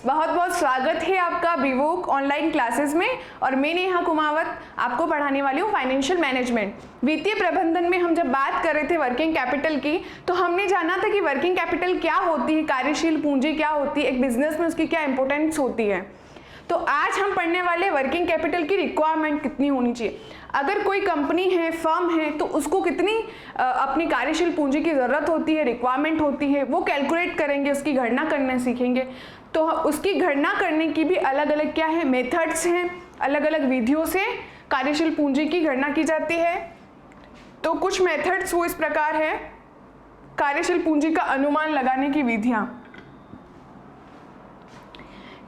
बहुत बहुत स्वागत है आपका बीवोक ऑनलाइन क्लासेस में। और मैं नेहा कुमावत आपको पढ़ाने वाली हूँ फाइनेंशियल मैनेजमेंट। वित्तीय प्रबंधन में हम जब बात कर रहे थे वर्किंग कैपिटल की, तो हमने जाना था कि वर्किंग कैपिटल क्या होती है, कार्यशील पूंजी क्या होती है, एक बिजनेस में उसकी क्या इंपॉर्टेंस होती है। तो आज हम पढ़ने वाले वर्किंग कैपिटल की रिक्वायरमेंट कितनी होनी चाहिए। अगर कोई कंपनी है, फर्म है, तो उसको कितनी अपनी कार्यशील पूंजी की ज़रूरत होती है, रिक्वायरमेंट होती है, वो कैलकुलेट करेंगे, उसकी गणना करना सीखेंगे। तो उसकी गणना करने की भी अलग अलग क्या है, मेथड्स हैं, अलग अलग विधियों से कार्यशील पूंजी की गणना की जाती है। तो कुछ मेथड्स वो इस प्रकार है, कार्यशील पूंजी का अनुमान लगाने की विधियां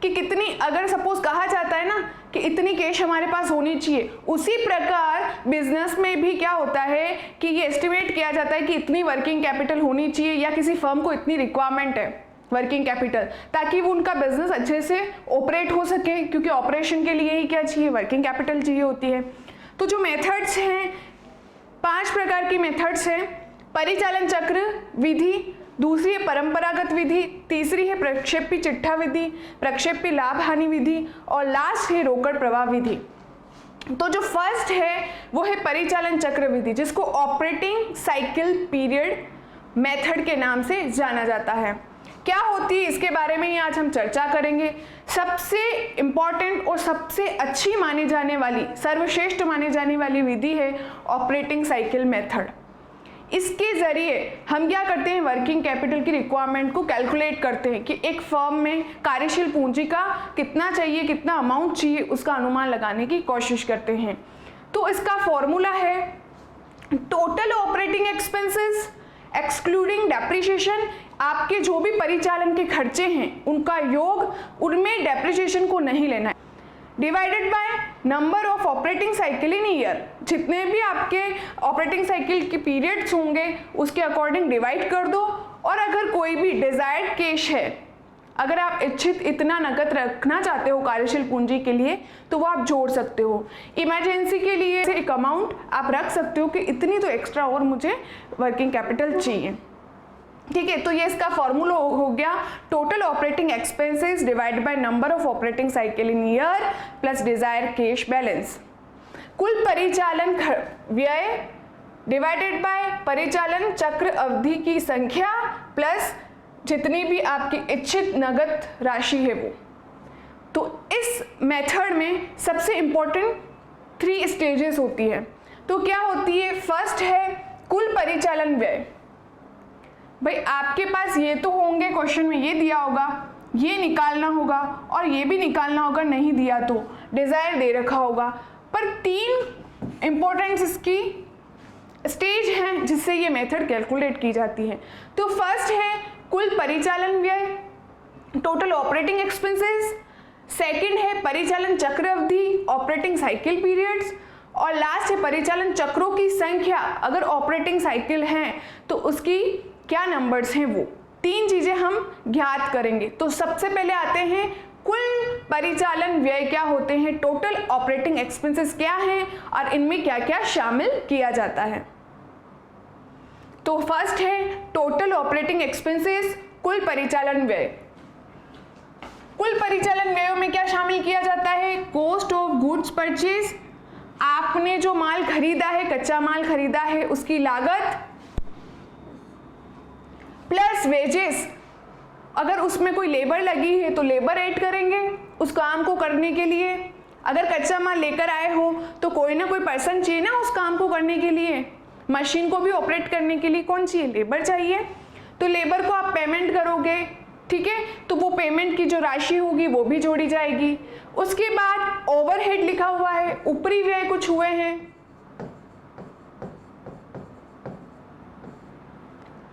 कि कितनी, अगर सपोज कहा जाता है ना कि इतनी कैश हमारे पास होनी चाहिए, उसी प्रकार बिजनेस में भी क्या होता है कि ये एस्टिमेट किया जाता है कि इतनी वर्किंग कैपिटल होनी चाहिए या किसी फर्म को इतनी रिक्वायरमेंट है वर्किंग कैपिटल, ताकि वो उनका बिजनेस अच्छे से ऑपरेट हो सके, क्योंकि ऑपरेशन के लिए ही क्या चाहिए, वर्किंग कैपिटल चाहिए होती है। तो जो मेथड्स हैं, 5 प्रकार की मेथड्स हैं। परिचालन चक्र विधि, दूसरी है परंपरागत विधि, तीसरी है प्रक्षेपी चिट्ठा विधि, प्रक्षेपी लाभ हानि विधि, और लास्ट है रोकड़ प्रवाह विधि। तो जो फर्स्ट है वो है परिचालन चक्र विधि, जिसको ऑपरेटिंग साइकिल पीरियड मेथड के नाम से जाना जाता है। क्या होती है इसके बारे में ही आज हम चर्चा करेंगे। सबसे इंपॉर्टेंट और सबसे अच्छी मानी जाने वाली, सर्वश्रेष्ठ मानी जाने वाली विधि है ऑपरेटिंग साइकिल मेथड। इसके जरिए हम क्या करते हैं, वर्किंग कैपिटल की रिक्वायरमेंट को कैलकुलेट करते हैं कि एक फर्म में कार्यशील पूंजी का कितना चाहिए, कितना अमाउंट चाहिए, उसका अनुमान लगाने की कोशिश करते हैं। तो इसका फॉर्मूला है total operating expenses excluding depreciation. आपके जो भी परिचालन के खर्चे हैं उनका योग, उनमें डेप्रिसिएशन को नहीं लेना है, divided by number of operating cycle in year. जितने भी आपके ऑपरेटिंग साइकिल के पीरियड्स होंगे उसके अकॉर्डिंग डिवाइड कर दो। और अगर कोई भी डिजायर्ड कैश है, अगर आप इच्छित इतना नकद रखना चाहते हो कार्यशील पूंजी के लिए, तो वो आप जोड़ सकते हो। इमरजेंसी के लिए एक अमाउंट आप रख सकते हो कि इतनी तो एक्स्ट्रा और मुझे वर्किंग कैपिटल चाहिए। ठीक है, तो ये इसका फॉर्मूला हो गया total operating expenses divide by number of operating cycle in year plus Dzire cash balance. कुल परिचालन व्यय डिवाइडेड बाय परिचालन चक्र अवधि की संख्या प्लस जितनी भी आपकी इच्छित नगद राशि है वो। तो इस मेथड में सबसे इंपॉर्टेंट 3 स्टेजेस होती है। तो क्या होती है, फर्स्ट है कुल परिचालन व्यय। भाई आपके पास ये तो होंगे, क्वेश्चन में ये दिया होगा, ये निकालना होगा और ये भी निकालना होगा, नहीं दिया तो डिजायर दे रखा होगा। पर 3 इंपॉर्टेंट इसकी स्टेज हैं जिससे ये मेथड कैलकुलेट की जाती है। तो फर्स्ट है कुल परिचालन व्यय, टोटल ऑपरेटिंग एक्सपेंसेस। सेकंड है परिचालन चक्र अवधि, ऑपरेटिंग साइकिल पीरियड्स। और लास्ट है परिचालन चक्रों की संख्या, अगर ऑपरेटिंग साइकिल है तो उसकी क्या नंबर्स हैं वो। 3 चीजें हम ज्ञात करेंगे। तो सबसे पहले आते हैं कुल परिचालन व्यय क्या होते हैं, टोटल ऑपरेटिंग एक्सपेंसेस क्या हैं और इनमें क्या क्या शामिल किया जाता है। तो फर्स्ट है टोटल ऑपरेटिंग एक्सपेंसेस, कुल परिचालन व्यय। कुल परिचालन व्ययों में क्या शामिल किया जाता है, कॉस्ट ऑफ गुड्स परचेज, आपने जो माल खरीदा है, कच्चा माल खरीदा है, उसकी लागत, प्लस वेजेस, अगर उसमें कोई लेबर लगी है तो लेबर ऐड करेंगे उस काम को करने के लिए। अगर कच्चा माल लेकर आए हो तो कोई ना कोई पर्सन चाहिए ना उस काम को करने के लिए, मशीन को भी ऑपरेट करने के लिए कौन चाहिए, लेबर चाहिए। तो लेबर को आप पेमेंट करोगे, ठीक है, तो वो पेमेंट की जो राशि होगी वो भी जोड़ी जाएगी। उसके बाद ओवरहेड लिखा हुआ है, ऊपरी व्यय कुछ हुए हैं,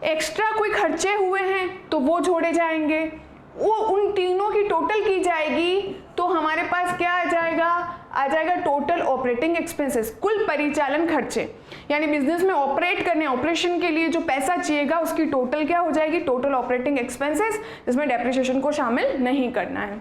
एक्स्ट्रा कोई खर्चे हुए हैं तो वो जोड़े जाएंगे। वो उन तीनों की टोटल की जाएगी तो हमारे पास क्या आ जाएगा टोटल ऑपरेटिंग एक्सपेंसेस, कुल परिचालन खर्चे। यानी बिजनेस में ऑपरेट करने, ऑपरेशन के लिए जो पैसा चाहिएगा उसकी टोटल क्या हो जाएगी, टोटल ऑपरेटिंग एक्सपेंसेस, जिसमें डेप्रिसिएशन को शामिल नहीं करना है,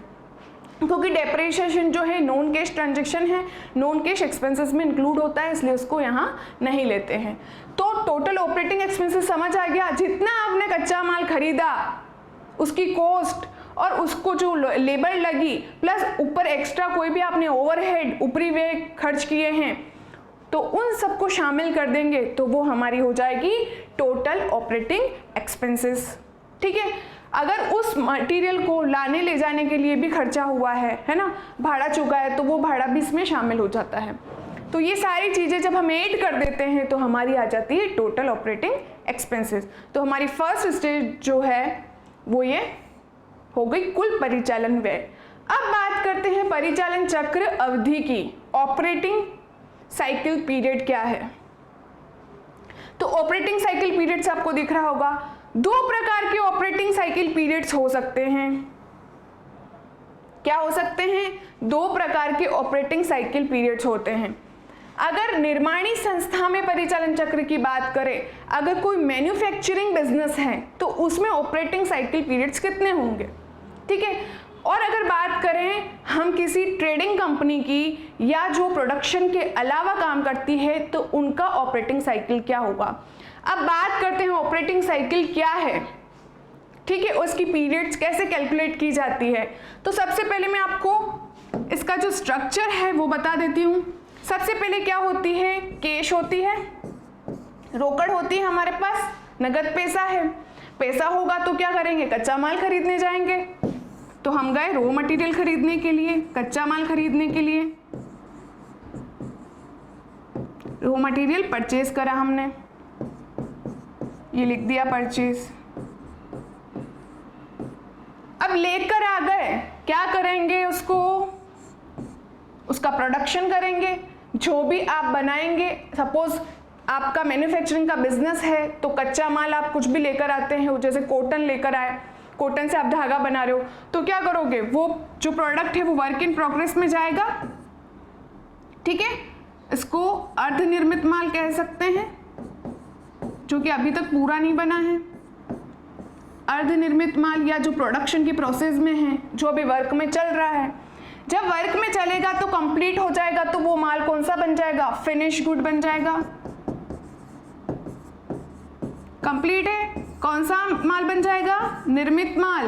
क्योंकि डेप्रिसिएशन जो है नॉन कैश ट्रांजैक्शन है, नॉन कैश एक्सपेंसेस में इंक्लूड होता है, इसलिए उसको यहाँ नहीं लेते हैं। तो टोटल ऑपरेटिंग एक्सपेंसेस समझ आ गया, जितना आपने कच्चा माल खरीदा उसकी कॉस्ट और उसको जो लेबर लगी प्लस ऊपर एक्स्ट्रा कोई भी आपने ओवरहेड ऊपरी वे खर्च किए हैं तो उन सबको शामिल कर देंगे तो वो हमारी हो जाएगी टोटल ऑपरेटिंग एक्सपेंसेस। ठीक है, अगर उस मटेरियल को लाने ले जाने के लिए भी खर्चा हुआ है ना, भाड़ा चुका है, तो वो भाड़ा भी इसमें शामिल हो जाता है। तो ये सारी चीज़ें जब हम ऐड कर देते हैं तो हमारी आ जाती है टोटल ऑपरेटिंग एक्सपेंसेस। तो हमारी फर्स्ट स्टेज जो है वो ये हो गई कुल परिचालन व्यय। अब बात करते हैं परिचालन चक्र अवधि की। ऑपरेटिंग साइकिल पीरियड क्या है? तो ऑपरेटिंग साइकिल पीरियड्स आपको दिख रहा होगा, दो प्रकार के ऑपरेटिंग साइकिल पीरियड्स हो सकते हैं। क्या हो सकते हैं? दो प्रकार के ऑपरेटिंग साइकिल पीरियड्स होते हैं। अगर निर्माणी संस्था में परिचालन चक्र की बात करें, अगर कोई मैन्युफैक्चरिंग बिजनेस है तो उसमें ऑपरेटिंग साइकिल पीरियड्स कितने होंगे? ठीक है, और अगर बात करें हम किसी ट्रेडिंग कंपनी की या जो प्रोडक्शन के अलावा काम करती है तो उनका ऑपरेटिंग साइकिल क्या होगा। अब बात करते हैं ऑपरेटिंग साइकिल क्या है, ठीक है, उसकी पीरियड्स कैसे कैलकुलेट की जाती है। तो सबसे पहले मैं आपको इसका जो स्ट्रक्चर है वो बता देती हूँ। सबसे पहले क्या होती है? कैश होती है, रोकड़ होती है, हमारे पास नगद पैसा है। पैसा होगा तो क्या करेंगे? कच्चा माल खरीदने जाएंगे। तो हम गए रॉ मटेरियल खरीदने के लिए, कच्चा माल खरीदने के लिए, रॉ मटेरियल परचेज करा हमने, ये लिख दिया परचेज। अब लेकर आ गए, क्या करेंगे? उसका प्रोडक्शन करेंगे। जो भी आप बनाएंगे, सपोज आपका मैन्युफैक्चरिंग का बिजनेस है तो कच्चा माल आप कुछ भी लेकर आते हैं, जैसे कॉटन लेकर आए, कॉटन से आप धागा बना रहे हो, तो क्या करोगे? वो जो प्रोडक्ट है वो वर्क इन प्रोग्रेस में जाएगा। ठीक है, इसको अर्धनिर्मित माल कह सकते हैं, जो कि अभी तक पूरा नहीं बना है। अर्धनिर्मित माल या जो प्रोडक्शन की प्रोसेस में है, जो अभी वर्क में चल रहा है, जब वर्क में चलेगा तो कंप्लीट हो जाएगा तो वो माल कौन सा बन जाएगा? फिनिश गुड बन जाएगा। कंप्लीट है, कौन सा माल बन जाएगा? निर्मित माल।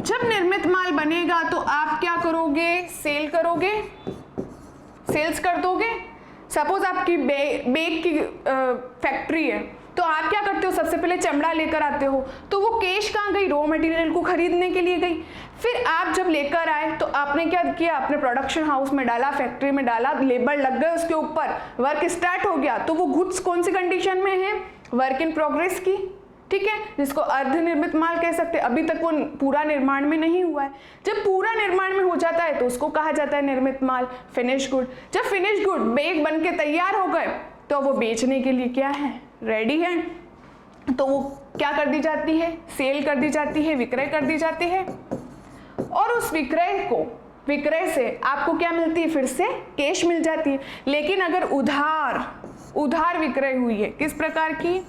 जब निर्मित माल बनेगा तो आप क्या करोगे? सेल करोगे, सेल्स कर दोगे। सपोज आपकी बेग की फैक्ट्री है तो आप क्या करते हो? सबसे पहले चमड़ा लेकर आते हो, तो वो कैश कहाँ गई? रॉ मटेरियल को खरीदने के लिए गई। फिर आप जब लेकर आए तो आपने क्या किया? अपने प्रोडक्शन हाउस में डाला, फैक्ट्री में डाला, लेबर लग गए उसके ऊपर, वर्क स्टार्ट हो गया। तो वो गुड्स कौन सी कंडीशन में है? वर्क इन प्रोग्रेस की। ठीक है, जिसको अर्धनिर्मित माल कह सकते हैं। अभी तक वो पूरा निर्माण में नहीं हुआ है। जब पूरा निर्माण में हो जाता है तो उसको कहा जाता है निर्मित माल, फिनिश गुड। जब फिनिश गुड बेग बन के तैयार हो गए तो वो बेचने के लिए क्या है? रेडी है। तो वो क्या कर दी जाती है? सेल कर दी जाती है, विक्रय कर दी जाती है। और उस विक्रय से आपको क्या मिलती है? फिर से कैश मिल जाती है। लेकिन अगर उधार विक्रय हुई है, किस प्रकार की?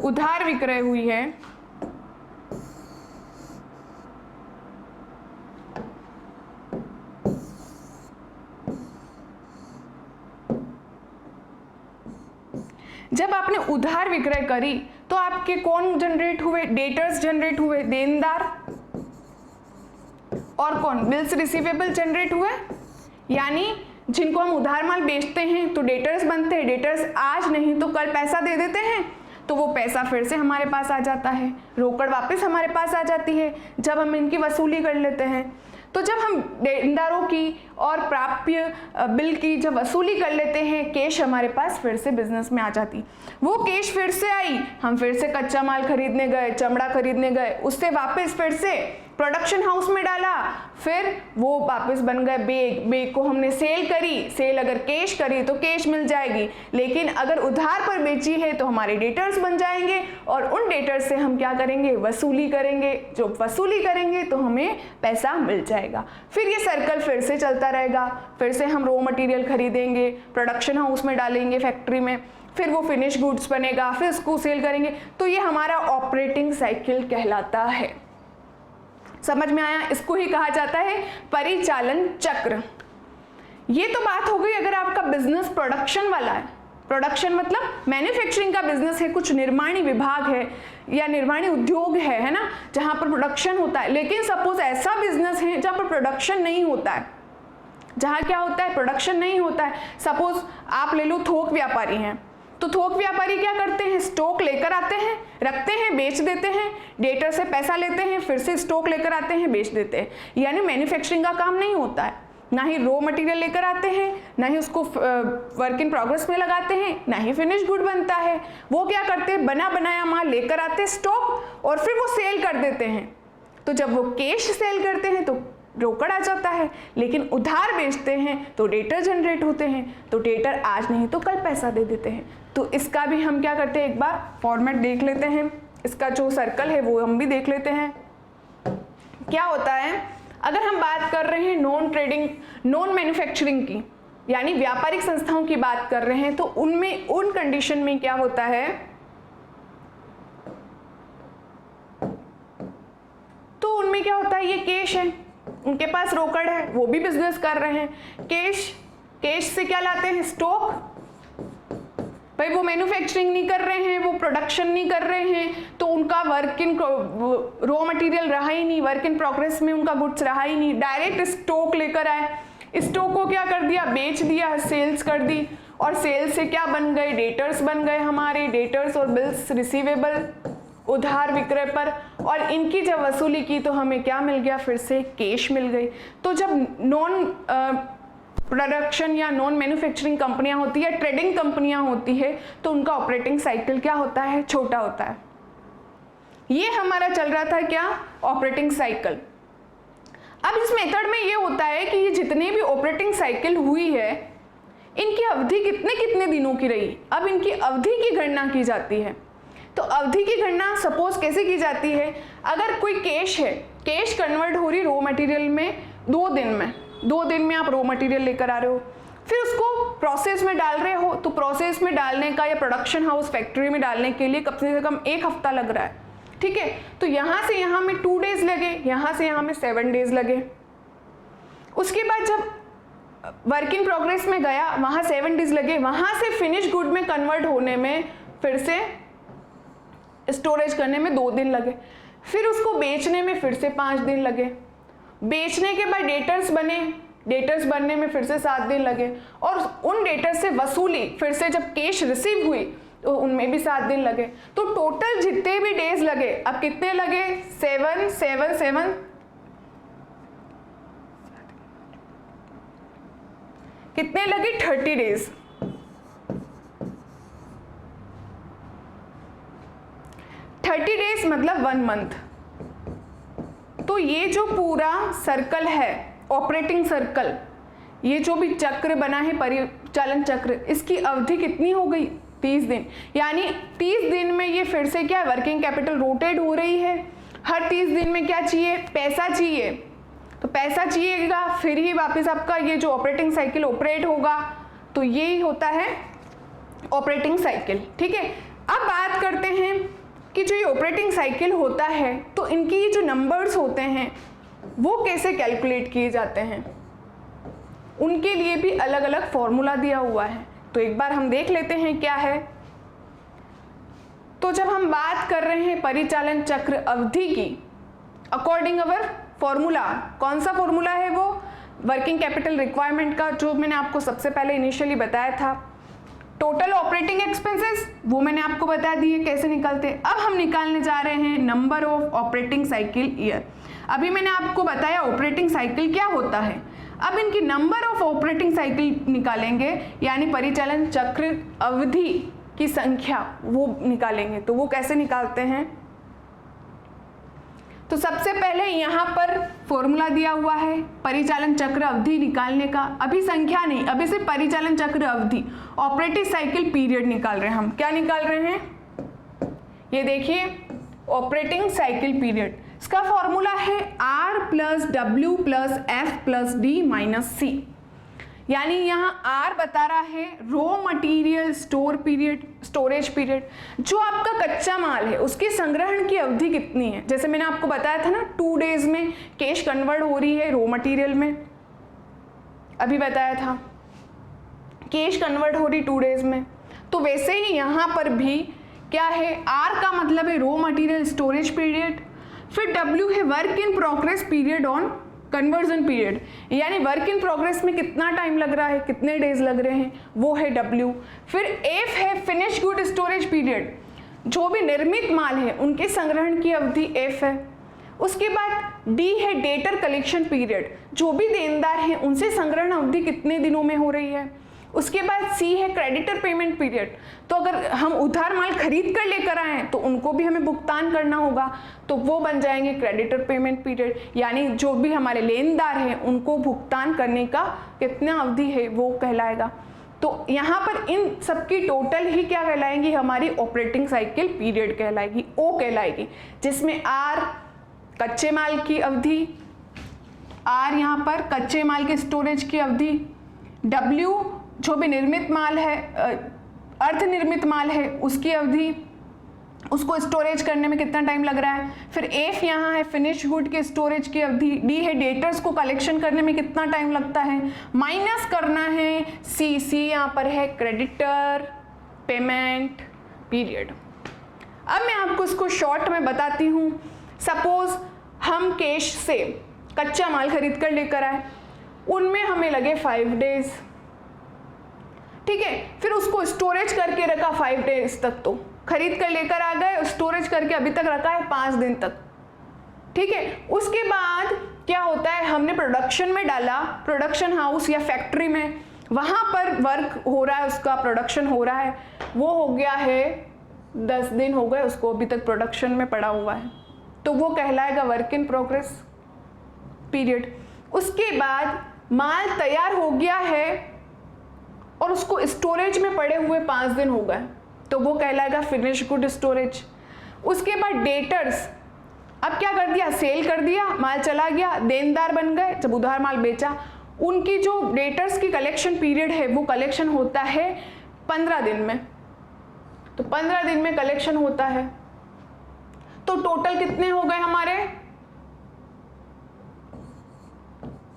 उधार विक्रय हुई है जब आपने उधार विक्रय करी तो आपके कौन जनरेट हुए? डेटर्स जनरेट हुए, देनदार। और कौन? बिल्स रिसीवेबल जनरेट हुए, यानी जिनको हम उधार माल बेचते हैं तो डेटर्स बनते हैं। डेटर्स आज नहीं तो कल पैसा दे देते हैं तो वो पैसा फिर से हमारे पास आ जाता है, रोकड़ वापस हमारे पास आ जाती है जब हम इनकी वसूली कर लेते हैं। तो जब हम देनदारों की और प्राप्य बिल की जब वसूली कर लेते हैं, कैश हमारे पास फिर से बिजनेस में आ जाती। वो कैश फिर से आई, हम फिर से कच्चा माल खरीदने गए, चमड़ा खरीदने गए, उससे वापस फिर से प्रोडक्शन हाउस में डाला, फिर वो वापस बन गए बेग को हमने सेल करी। सेल अगर कैश करी तो कैश मिल जाएगी, लेकिन अगर उधार पर बेची है तो हमारे डेटर्स बन जाएंगे और उन डेटर्स से हम क्या करेंगे? वसूली करेंगे। जो वसूली करेंगे तो हमें पैसा मिल जाएगा। फिर ये सर्कल फिर से चलता रहेगा। फिर से हम रॉ मटेरियल खरीदेंगे, प्रोडक्शन हाउस में डालेंगे, फैक्ट्री में, फिर वो फिनिश गुड्स बनेगा, फिर उसको सेल करेंगे। तो ये हमारा ऑपरेटिंग साइकिल कहलाता है। समझ में आया? इसको ही कहा जाता है परिचालन चक्र। ये तो बात हो गई अगर आपका बिजनेस प्रोडक्शन वाला है। प्रोडक्शन मतलब मैन्युफैक्चरिंग का बिजनेस है, कुछ निर्माणी विभाग है या निर्माणी उद्योग है ना, जहां पर प्रोडक्शन होता है। लेकिन सपोज ऐसा बिजनेस है जहां पर प्रोडक्शन नहीं होता है, जहां क्या होता है, प्रोडक्शन नहीं होता है। सपोज आप ले लो थोक व्यापारी हैं, तो थोक व्यापारी क्या करते हैं, स्टॉक लेकर आते हैं, रखते हैं, बेच देते हैं, डेटर से पैसा लेते हैं, फिर से स्टॉक लेकर आते हैं, बेच देते हैं। यानी मैन्युफैक्चरिंग का काम नहीं होता है, ना ही रॉ मटेरियल लेकर आते हैं, ना ही उसको वर्क इन प्रोग्रेस में लगाते हैं, ना ही फिनिश गुड बनता है। वो क्या करते हैं, बना बनाया माल लेकर आते हैं स्टॉक और फिर वो सेल कर देते हैं। तो जब वो कैश सेल करते हैं तो रोकड़ आ जाता है, लेकिन उधार बेचते हैं तो डेटर जनरेट होते हैं, तो डेटर आज नहीं तो कल पैसा दे देते हैं। तो इसका भी हम क्या करते हैं, एक बार फॉर्मेट देख लेते हैं, इसका जो सर्कल है वो हम भी देख लेते हैं। क्या होता है, अगर हम बात कर रहे हैं नॉन ट्रेडिंग नॉन मैन्युफैक्चरिंग की, यानी व्यापारिक संस्थाओं की बात कर रहे हैं, तो उनमें उन कंडीशन में क्या होता है, तो उनमें क्या होता है, ये कैश है, उनके पास रोकड़ है, वो भी बिजनेस कर रहे हैं। कैश से क्या लाते हैं, स्टॉक। भाई वो मैन्युफैक्चरिंग नहीं कर रहे हैं, वो प्रोडक्शन नहीं कर रहे हैं, तो उनका वर्क इन रॉ मटेरियल रहा ही नहीं, वर्क इन प्रोग्रेस में उनका गुड्स रहा ही नहीं, डायरेक्ट स्टॉक लेकर आए, स्टॉक को क्या कर दिया, बेच दिया, सेल्स कर दी, और सेल्स से क्या बन गए, डेटर्स बन गए हमारे, डेटर्स और बिल्स रिसीवेबल उधार विक्रय पर, और इनकी जब वसूली की तो हमें क्या मिल गया, फिर से कैश मिल गई। तो जब नॉन प्रोडक्शन या नॉन मैन्युफैक्चरिंग कंपनियां होती है, ट्रेडिंग कंपनियां होती है, तो उनका ऑपरेटिंग साइकिल क्या होता है, छोटा होता है। ये हमारा चल रहा था क्या, ऑपरेटिंग साइकिल। अब इस मेथड में ये होता है कि ये जितने भी ऑपरेटिंग साइकिल हुई है, इनकी अवधि कितने कितने दिनों की रही, अब इनकी अवधि की गणना की जाती है। तो अवधि की गणना सपोज कैसे की जाती है, अगर कोई कैश है, कैश कन्वर्ट हो रही रॉ मटेरियल में 2 दिन में, 2 दिन में आप रॉ मटेरियल लेकर आ रहे हो, फिर उसको प्रोसेस में डाल रहे हो, तो प्रोसेस में डालने का या प्रोडक्शन हाउस फैक्ट्री में डालने के लिए कम से कम 1 हफ्ता लग रहा है, ठीक है। तो यहाँ से यहाँ में 2 डेज लगे, यहाँ से यहाँ में 7 डेज लगे। उसके बाद जब वर्क इन प्रोग्रेस में गया, वहाँ 7 डेज लगे, वहाँ से फिनिश गुड में कन्वर्ट होने में, फिर से स्टोरेज करने में 2 दिन लगे, फिर उसको बेचने में फिर से 5 दिन लगे, बेचने के बाद डेटर्स बने, डेटर्स बनने में फिर से 7 दिन लगे, और उन डेटर्स से वसूली फिर से जब कैश रिसीव हुई तो उनमें भी 7 दिन लगे। तो टोटल जितने भी डेज लगे, अब कितने लगे, 7 7 7 कितने लगे, 30 डेज। 30 डेज मतलब 1 मंथ। तो ये जो पूरा सर्कल है, ऑपरेटिंग सर्कल, ये जो भी चक्र बना है, परिचालन चक्र, इसकी अवधि कितनी हो गई, 30 दिन। यानी 30 दिन में ये फिर से क्या, वर्किंग कैपिटल रोटेट हो रही है। हर 30 दिन में क्या चाहिए, पैसा चाहिए, तो पैसा चाहिएगा, फिर ही वापस आपका ये जो ऑपरेटिंग साइकिल ऑपरेट होगा। तो ये होता है ऑपरेटिंग साइकिल, ठीक है। अब बात करते हैं कि जो ये ऑपरेटिंग साइकिल होता है, तो इनकी ये जो नंबर्स होते हैं वो कैसे कैलकुलेट किए जाते हैं, उनके लिए भी अलग अलग फॉर्मूला दिया हुआ है। तो एक बार हम देख लेते हैं क्या है। तो जब हम बात कर रहे हैं परिचालन चक्र अवधि की, अकॉर्डिंग अवर फॉर्मूला, कौन सा फॉर्मूला है वो, वर्किंग कैपिटल रिक्वायरमेंट का, जो मैंने आपको सबसे पहले इनिशियली बताया था। टोटल ऑपरेटिंग एक्सपेंसेस वो मैंने आपको बता दिए कैसे निकलते। अब हम निकालने जा रहे हैं number of operating cycle year. अभी मैंने आपको बताया ऑपरेटिंग साइकिल क्या होता है, अब इनकी नंबर ऑफ ऑपरेटिंग साइकिल निकालेंगे, यानी परिचालन चक्र अवधि की संख्या वो निकालेंगे। तो वो कैसे निकालते हैं, तो सबसे पहले यहाँ पर फॉर्मूला दिया हुआ है परिचालन चक्र अवधि निकालने का। अभी संख्या नहीं, अभी सिर्फ परिचालन चक्र अवधि, ऑपरेटिंग साइकिल पीरियड निकाल रहे हैं हम। क्या निकाल रहे हैं, ये देखिए ऑपरेटिंग साइकिल पीरियड, इसका फॉर्मूला है R + W + F + D - C। यानी यहाँ R बता रहा है रॉ मटेरियल स्टोरेज पीरियड, जो आपका कच्चा माल है उसके संग्रहण की अवधि कितनी है। जैसे मैंने आपको बताया था ना, 2 डेज में कैश कन्वर्ट हो रही है रॉ मटेरियल में, अभी बताया था कैश कन्वर्ट हो रही 2 डेज में। तो वैसे ही यहाँ पर भी क्या है, आर का मतलब है रॉ मटेरियल स्टोरेज पीरियड, फिर डब्ल्यू है work in progress period on conversion period, यानी वर्क इन प्रोग्रेस में कितना टाइम लग रहा है, कितने डेज लग रहे हैं, वो है डब्ल्यू। फिर एफ है फिनिश गुड स्टोरेज पीरियड, जो भी निर्मित माल है उनके संग्रहण की अवधि एफ है। उसके बाद डी है डेटर कलेक्शन पीरियड, जो भी देनदार हैं उनसे संग्रहण अवधि कितने दिनों में हो रही है। उसके बाद सी है क्रेडिटर पेमेंट पीरियड, तो अगर हम उधार माल खरीद कर लेकर आए तो उनको भी हमें भुगतान करना होगा, तो वो बन जाएंगे क्रेडिटर पेमेंट पीरियड, यानी जो भी हमारे लेनदार हैं उनको भुगतान करने का कितना अवधि है वो कहलाएगा। तो यहाँ पर इन सबकी टोटल ही क्या कहलाएंगी, हमारी ऑपरेटिंग साइकिल पीरियड कहलाएगी, ओ कहलाएगी, जिसमें आर कच्चे माल की अवधि, आर यहाँ पर कच्चे माल के स्टोरेज की अवधि, डब्ल्यू जो भी निर्मित माल है, अर्ध निर्मित माल है उसकी अवधि, उसको स्टोरेज करने में कितना टाइम लग रहा है, फिर एफ यहाँ है फिनिश गुड के स्टोरेज की अवधि, डी है डेटर्स को कलेक्शन करने में कितना टाइम लगता है, माइनस करना है सी यहाँ पर है क्रेडिटर पेमेंट पीरियड। अब मैं आपको इसको शॉर्ट में बताती हूँ। सपोज हम कैश से कच्चा माल खरीद कर लेकर आए, उनमें हमें लगे 5 डेज, ठीक है, फिर उसको स्टोरेज करके रखा 5 डेज तक, तो खरीद कर लेकर आ गए, स्टोरेज करके अभी तक रखा है 5 दिन तक, ठीक है। उसके बाद क्या होता है, हमने प्रोडक्शन में डाला, प्रोडक्शन हाउस या फैक्ट्री में, वहां पर वर्क हो रहा है, उसका प्रोडक्शन हो रहा है, वो हो गया है 10 दिन हो गए उसको अभी तक प्रोडक्शन में पड़ा हुआ है, तो वो कहलाएगा वर्क इन प्रोग्रेस पीरियड। उसके बाद माल तैयार हो गया है और उसको स्टोरेज में पड़े हुए 5 दिन हो गए, तो वो कहलाएगा फिनिश गुड स्टोरेज। उसके बाद डेटर्स, अब क्या कर दिया, सेल कर दिया, माल चला गया, देनदार बन गए, जब उधार माल बेचा, उनकी जो डेटर्स की कलेक्शन पीरियड है वो कलेक्शन होता है 15 दिन में, तो 15 दिन में कलेक्शन होता है, तो टोटल कितने हो गए हमारे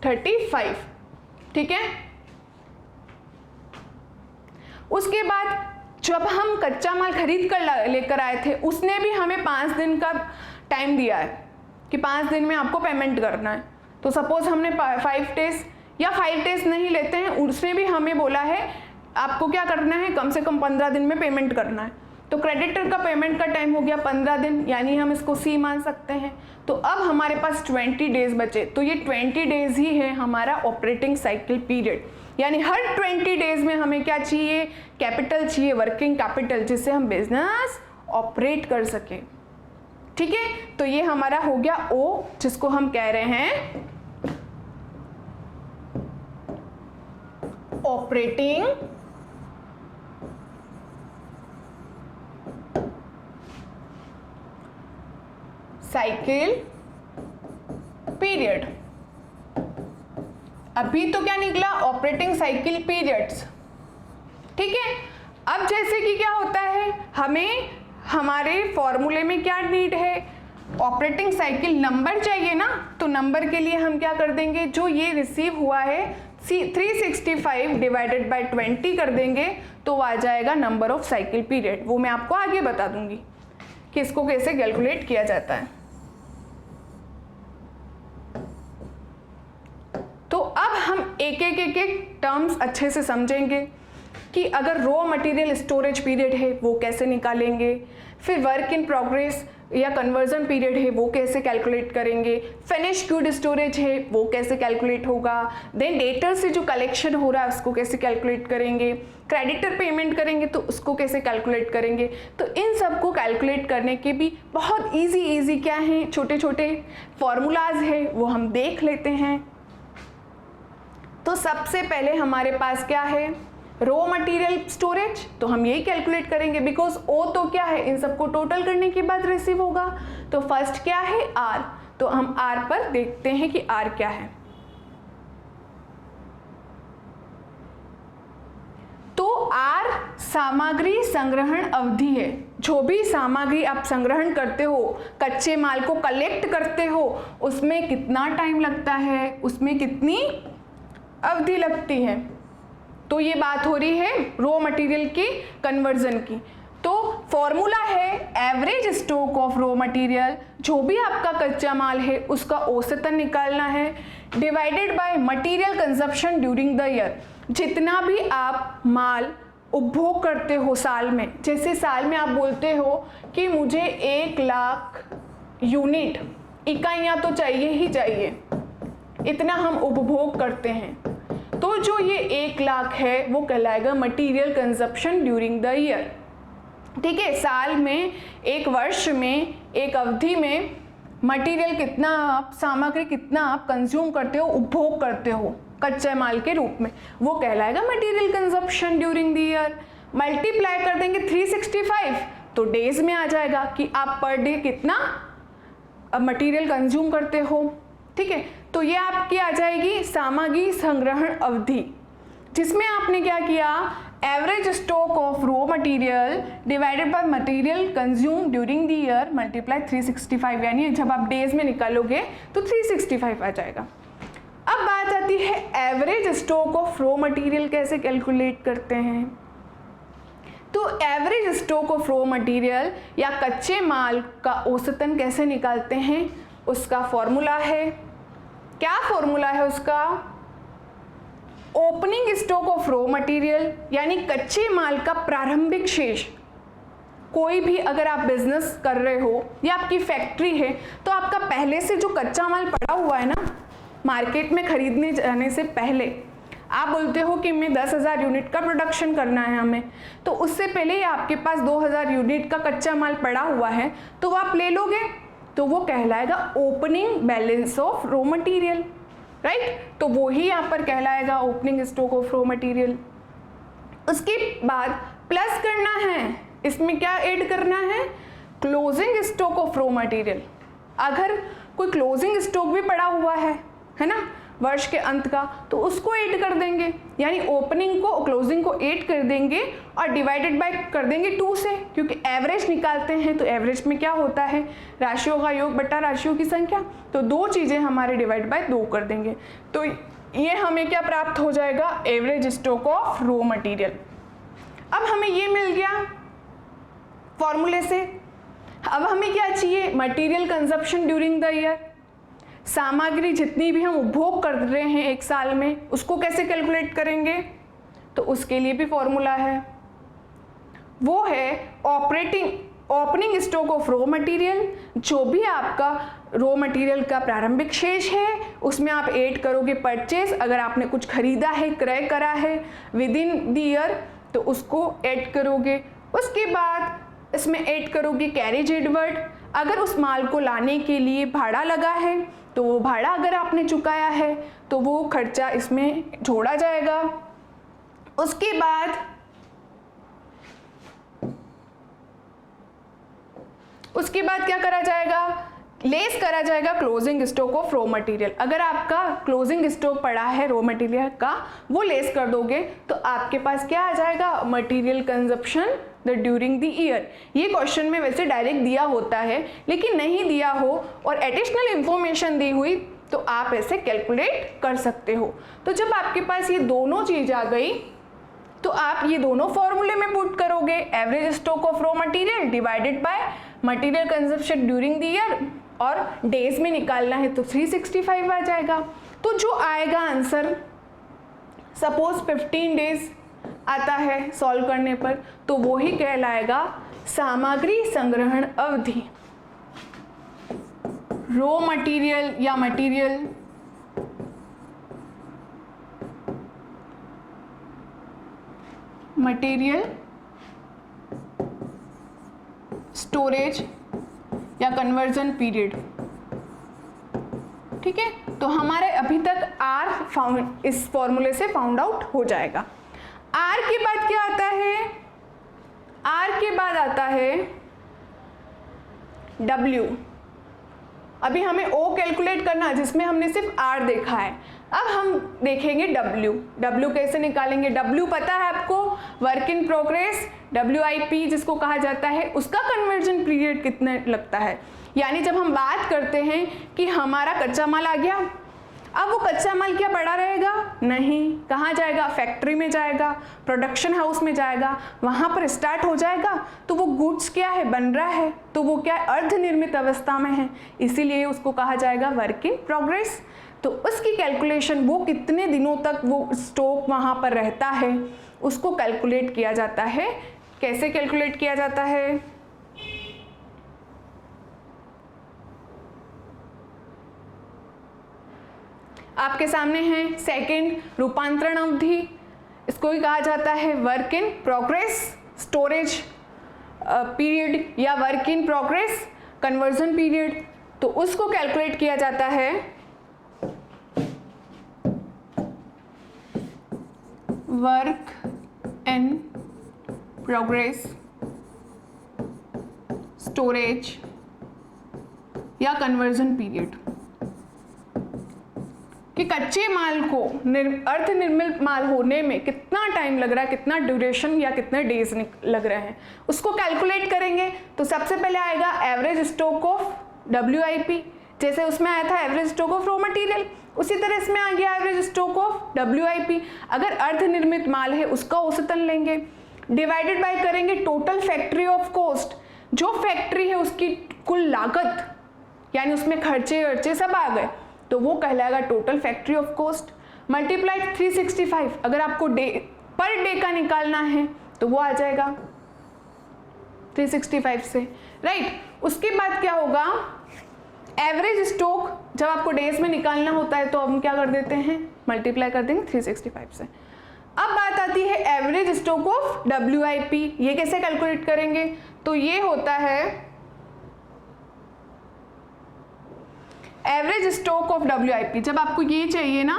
35, ठीक है। उसके बाद जब हम कच्चा माल खरीद कर लेकर आए थे, उसने भी हमें 5 दिन का टाइम दिया है कि 5 दिन में आपको पेमेंट करना है, तो सपोज हमने 5 डेज या 5 डेज नहीं लेते हैं, उसने भी हमें बोला है आपको क्या करना है, कम से कम 15 दिन में पेमेंट करना है, तो क्रेडिटर का पेमेंट का टाइम हो गया 15 दिन, यानी हम इसको सी मान सकते हैं। तो अब हमारे पास 20 डेज बचे, तो ये 20 डेज ही है हमारा ऑपरेटिंग साइकिल पीरियड, यानी हर 20 डेज में हमें क्या चाहिए, कैपिटल चाहिए, वर्किंग कैपिटल, जिससे हम बिजनेस ऑपरेट कर सके, ठीक है। तो ये हमारा हो गया ओ, जिसको हम कह रहे हैं ऑपरेटिंग साइकिल पीरियड। अभी तो क्या निकला, ऑपरेटिंग साइकिल पीरियड्स, ठीक है। अब जैसे कि क्या होता है, हमें हमारे फॉर्मूले में क्या नीड है, ऑपरेटिंग साइकिल नंबर चाहिए ना, तो नंबर के लिए हम क्या कर देंगे, जो ये रिसीव हुआ है 365 डिवाइडेड बाय 20 कर देंगे, तो आ जाएगा नंबर ऑफ साइकिल पीरियड। वो मैं आपको आगे बता दूंगी कि इसको कैसे कैलकुलेट किया जाता है। तो अब हम एक एक टर्म्स अच्छे से समझेंगे कि अगर रॉ मटेरियल स्टोरेज पीरियड है वो कैसे निकालेंगे, फिर वर्क इन प्रोग्रेस या कन्वर्जन पीरियड है वो कैसे कैलकुलेट करेंगे, फिनिश गुड स्टोरेज है वो कैसे कैलकुलेट होगा, देन डेटर से जो कलेक्शन हो रहा है उसको कैसे कैलकुलेट करेंगे, क्रेडिटर पेमेंट करेंगे तो उसको कैसे कैलकुलेट करेंगे। तो इन सब को कैलकुलेट करने के भी बहुत इजी क्या हैं, छोटे छोटे फॉर्मूलाज है, वो हम देख लेते हैं। तो सबसे पहले हमारे पास क्या है, रॉ मटेरियल स्टोरेज, तो हम यही कैलकुलेट करेंगे, बिकॉज ओ तो क्या है, इन सबको टोटल करने के बाद रिसीव होगा। तो फर्स्ट क्या है, आर, तो हम आर पर देखते हैं कि आर क्या है। तो आर सामग्री संग्रहण अवधि है, जो भी सामग्री आप संग्रहण करते हो, कच्चे माल को कलेक्ट करते हो, उसमें कितना टाइम लगता है, उसमें कितनी अवधि लगती है, तो ये बात हो रही है रॉ मटेरियल की कन्वर्जन की। तो फॉर्मूला है average stock of raw material, जो भी आपका कच्चा माल है उसका औसतन निकालना है, divided by material consumption during the year. जितना भी आप माल उपभोग करते हो साल में, जैसे साल में आप बोलते हो कि मुझे 1 लाख यूनिट इकाइयाँ तो चाहिए ही चाहिए, इतना हम उपभोग करते हैं, तो जो ये 1 लाख है वो कहलाएगा material consumption during the year. ठीक है, साल में, एक वर्ष में, एक अवधि में मटेरियल कितना आप, सामग्री कितना आप कंज्यूम करते हो, उपभोग करते हो कच्चे माल के रूप में, वो कहलाएगा material consumption during the year. Multiply कर देंगे 365 तो डेज में आ जाएगा कि आप पर डे कितना मटेरियल कंज्यूम करते हो। ठीक है, तो ये आपकी आ जाएगी सामग्री संग्रहण अवधि, जिसमें आपने क्या किया, average stock of raw material divided by material consume during the year multiply 365, यानी जब आप डेज में निकालोगे तो 365 आ जाएगा। अब बात आती है average stock of raw material कैसे कैलकुलेट करते हैं। तो average stock of raw material या कच्चे माल का औसतन कैसे निकालते हैं, उसका फॉर्मूला है, क्या फॉर्मूला है उसका, opening stock of raw material, यानी कच्चे माल का प्रारंभिक शेष। कोई भी अगर आप बिजनेस कर रहे हो या आपकी फैक्ट्री है, तो आपका पहले से जो कच्चा माल पड़ा हुआ है ना, मार्केट में खरीदने जाने से पहले आप बोलते हो कि मैं 10,000 यूनिट का प्रोडक्शन करना है हमें, तो उससे पहले ही आपके पास 2,000 यूनिट का कच्चा माल पड़ा हुआ है, तो वो आप ले लोगे, तो वो कहलाएगा opening balance of raw material, right. तो वो ही यहाँ पर कहलाएगा opening stock of raw material. उसके बाद प्लस करना है, इसमें क्या ऐड करना है, closing stock of raw material. अगर कोई क्लोजिंग स्टॉक भी पड़ा हुआ है ना, वर्ष के अंत का, तो उसको ऐड कर देंगे, यानी ओपनिंग को क्लोजिंग को ऐड कर देंगे और डिवाइडेड बाय कर देंगे 2 से, क्योंकि एवरेज निकालते हैं तो एवरेज में क्या होता है, राशियों का योग बटा राशियों की संख्या, तो 2 चीज़ें हमारे डिवाइड बाय 2 कर देंगे, तो ये हमें क्या प्राप्त हो जाएगा, average stock of raw material. अब हमें ये मिल गया फॉर्मूले से। अब हमें क्या चाहिए, material consumption during the year. सामग्री जितनी भी हम उपभोग कर रहे हैं एक साल में, उसको कैसे कैलकुलेट करेंगे, तो उसके लिए भी फॉर्मूला है, वो है opening stock of raw material. जो भी आपका रॉ मटेरियल का प्रारंभिक शेष है, उसमें आप ऐड करोगे परचेज, अगर आपने कुछ खरीदा है, क्रय करा है विद इन द ईयर, तो उसको ऐड करोगे। उसके बाद इसमें ऐड करोगे कैरेज एडवर्ड, अगर उस माल को लाने के लिए भाड़ा लगा है, तो वो भाड़ा अगर आपने चुकाया है तो वो खर्चा इसमें जोड़ा जाएगा। उसके बाद क्या करा जाएगा, लेस करा जाएगा closing stock of raw material. अगर आपका क्लोजिंग स्टॉक पड़ा है रॉ मटेरियल का, वो लेस कर दोगे तो आपके पास क्या आ जाएगा, material consumption the during the year. ये क्वेश्चन में वैसे डायरेक्ट दिया होता है, लेकिन नहीं दिया हो और एडिशनल इंफॉर्मेशन दी हुई तो आप ऐसे कैलकुलेट कर सकते हो। तो जब आपके पास ये दोनों चीज आ गई, तो आप ये दोनों फॉर्मूले में पुट करोगे, average stock of raw material divided by material consumption during the year, और डेज में निकालना है तो 365 आ जाएगा। तो जो आएगा आंसर, सपोज 15 डेज आता है सॉल्व करने पर, तो वो ही कहलाएगा सामग्री संग्रहण अवधि। रॉ मटेरियल या मटेरियल स्टोरेज या कन्वर्जन पीरियड। ठीक है, तो हमारे अभी तक आर फाउंड, इस फॉर्मूले से फाउंड आउट हो जाएगा। आर के बाद क्या आता है, आर के बाद आता है डब्ल्यू। अभी हमें ओ कैलकुलेट करना, जिसमें हमने सिर्फ आर देखा है। अब हम देखेंगे डब्ल्यू। डब्ल्यू कैसे निकालेंगे, डब्ल्यू पता है आपको, वर्क इन प्रोग्रेस, WIP जिसको कहा जाता है, उसका कन्वर्जन पीरियड कितना लगता है। यानी जब हम बात करते हैं कि हमारा कच्चा माल आ गया, अब वो कच्चा माल क्या पड़ा रहेगा? नहीं, कहाँ जाएगा? फैक्ट्री में जाएगा, प्रोडक्शन हाउस में जाएगा, वहाँ पर स्टार्ट हो जाएगा। तो वो गुड्स क्या है, बन रहा है, तो वो क्या अर्धनिर्मित अवस्था में है, इसीलिए उसको कहा जाएगा वर्क इन प्रोग्रेस। तो उसकी कैलकुलेशन, वो कितने दिनों तक वो स्टॉक वहाँ पर रहता है, उसको कैलकुलेट किया जाता है। कैसे कैलकुलेट किया जाता है? आपके सामने है सेकंड रूपांतरण अवधि, इसको ही कहा जाता है work in progress storage period या work in progress conversion period. तो उसको कैलकुलेट किया जाता है वर्क इन प्रोग्रेस स्टोरेज या कन्वर्जन पीरियड, कि कच्चे माल को अर्ध निर्मित माल होने में कितना टाइम लग रहा है, कितना ड्यूरेशन या कितने डेज लग रहे हैं, उसको कैलकुलेट करेंगे। तो सबसे पहले आएगा एवरेज स्टॉक ऑफ WIP, जैसे उसमें आया था average stock of raw material, उसी तरह इसमें आ गया एवरेज स्टॉक ऑफ WIP। अगर अर्ध निर्मित माल है उसका औसतन लेंगे, डिवाइडेड बाय करेंगे टोटल फैक्ट्री ऑफ कॉस्ट, जो फैक्ट्री है उसकी कुल लागत, यानी उसमें खर्चे सब आ गए, तो वो कहलाएगा total factory of cost, multiplied 365। अगर आपको पर डे का निकालना है तो वो आ जाएगा 365 से, राइट। उसके बाद क्या होगा, एवरेज स्टॉक जब आपको डेज में निकालना होता है तो हम क्या कर देते हैं, मल्टीप्लाई कर देंगे 365 से। अब बात आती है एवरेज स्टॉक ऑफ WIP, ये कैसे कैलकुलेट करेंगे? तो ये होता है एवरेज स्टॉक ऑफ WIP। जब आपको ये चाहिए ना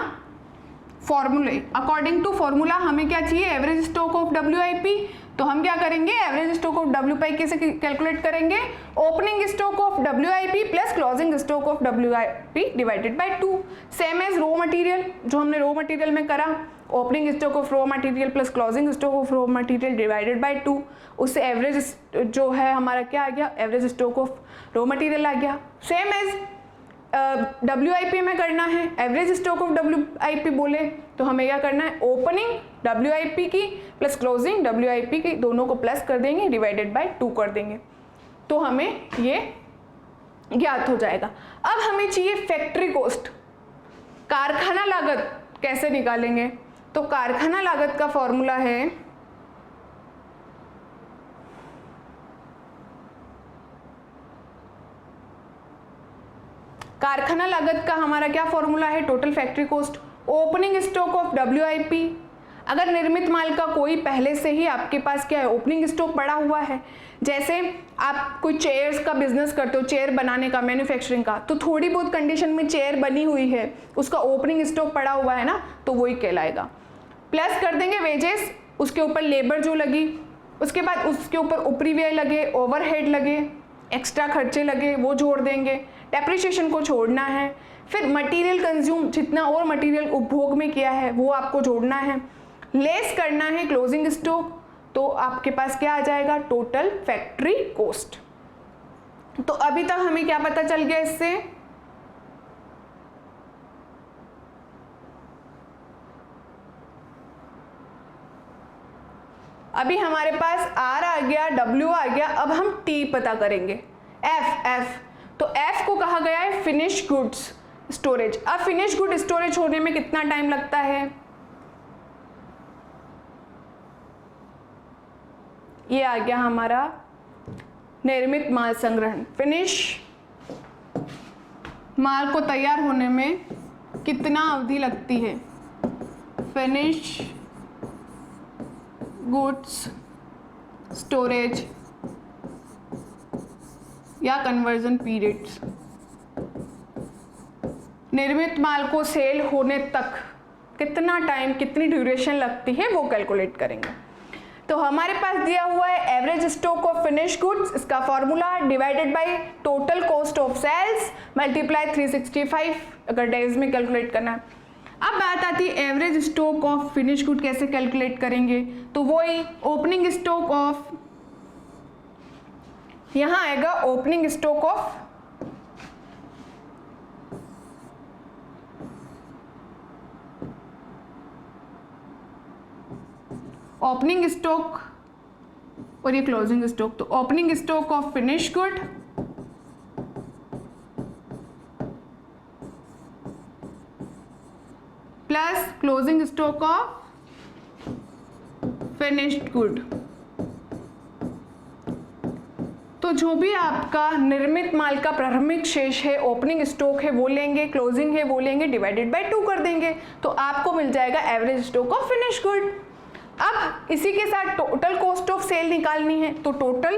फॉर्मूले, अकॉर्डिंग टू फॉर्मूला हमें क्या चाहिए, एवरेज स्टॉक ऑफ WIP। तो हम क्या करेंगे, एवरेज स्टॉक ऑफ WIP कैसे कैलकुलेट करेंगे, opening stock of WIP plus closing stock of WIP divided by 2, same as raw material, जो हमने रॉ मटेरियल में करा, opening stock of raw material plus closing stock of raw material divided by 2। उससे average जो है हमारा क्या आ गया, average stock of raw material आ गया। सेम एज WIP में करना है, एवरेज स्टॉक ऑफ WIP बोले तो हमें क्या करना है, ओपनिंग WIP की प्लस क्लोजिंग WIP की, दोनों को प्लस कर देंगे, डिवाइडेड बाय 2 कर देंगे, तो हमें ये ज्ञात हो जाएगा। अब हमें चाहिए फैक्ट्री कॉस्ट, कारखाना लागत कैसे निकालेंगे? तो कारखाना लागत का फॉर्मूला है कारखाना लागत का हमारा क्या फॉर्मूला है, total factory cost, opening stock of WIP। अगर निर्मित माल का कोई पहले से ही आपके पास क्या है, ओपनिंग स्टॉक पड़ा हुआ है, जैसे आप कोई चेयर्स का बिजनेस करते हो, चेयर बनाने का, मैन्युफैक्चरिंग का, तो थोड़ी बहुत कंडीशन में चेयर बनी हुई है, उसका ओपनिंग स्टॉक पड़ा हुआ है ना, तो वही कहलाएगा। प्लस कर देंगे वेजेस, उसके ऊपर लेबर जो लगी, उसके बाद उसके ऊपर ऊपरी व्यय लगे, ओवरहेड लगे, एक्स्ट्रा खर्चे लगे, वो जोड़ देंगे, डेप्रिसिएशन को छोड़ना है, फिर मटेरियल कंज्यूम, जितना और मटेरियल उपभोग में किया है वो आपको जोड़ना है, लेस करना है क्लोजिंग स्टॉक, तो आपके पास क्या आ जाएगा, टोटल फैक्ट्री कॉस्ट। तो अभी तक हमें क्या पता चल गया इससे, अभी हमारे पास R आ गया, W आ गया, अब हम T पता करेंगे, F। तो F को कहा गया है फिनिश गुड्स स्टोरेज। अब फिनिश गुड स्टोरेज होने में कितना टाइम लगता है, ये आ गया हमारा निर्मित माल संग्रहण। फिनिश माल को तैयार होने में कितना अवधि लगती है, फिनिश गुड्स स्टोरेज या कन्वर्जन पीरियड्स। निर्मित माल को सेल होने तक कितना टाइम, कितनी ड्यूरेशन लगती है, वो कैलकुलेट करेंगे। तो हमारे पास दिया हुआ है average stock of finish goods, इसका formula divided by total cost of sales multiply 365, अगर डेज में कैलकुलेट करना है। अब बात आती है average stock of finish good कैसे कैलकुलेट करेंगे, तो वही ओपनिंग स्टॉक ऑफ, यहां आएगा opening stock of opening stock और ये क्लोजिंग स्टॉक, तो opening stock of finish good plus closing stock of finished good. तो जो भी आपका निर्मित माल का प्रारंभिक शेष है, ओपनिंग स्टॉक है वो लेंगे, क्लोजिंग है वो लेंगे, डिवाइडेड बाय 2 कर देंगे, तो आपको मिल जाएगा average stock of finish good. अब इसी के साथ टोटल कॉस्ट ऑफ सेल निकालनी है, तो टोटल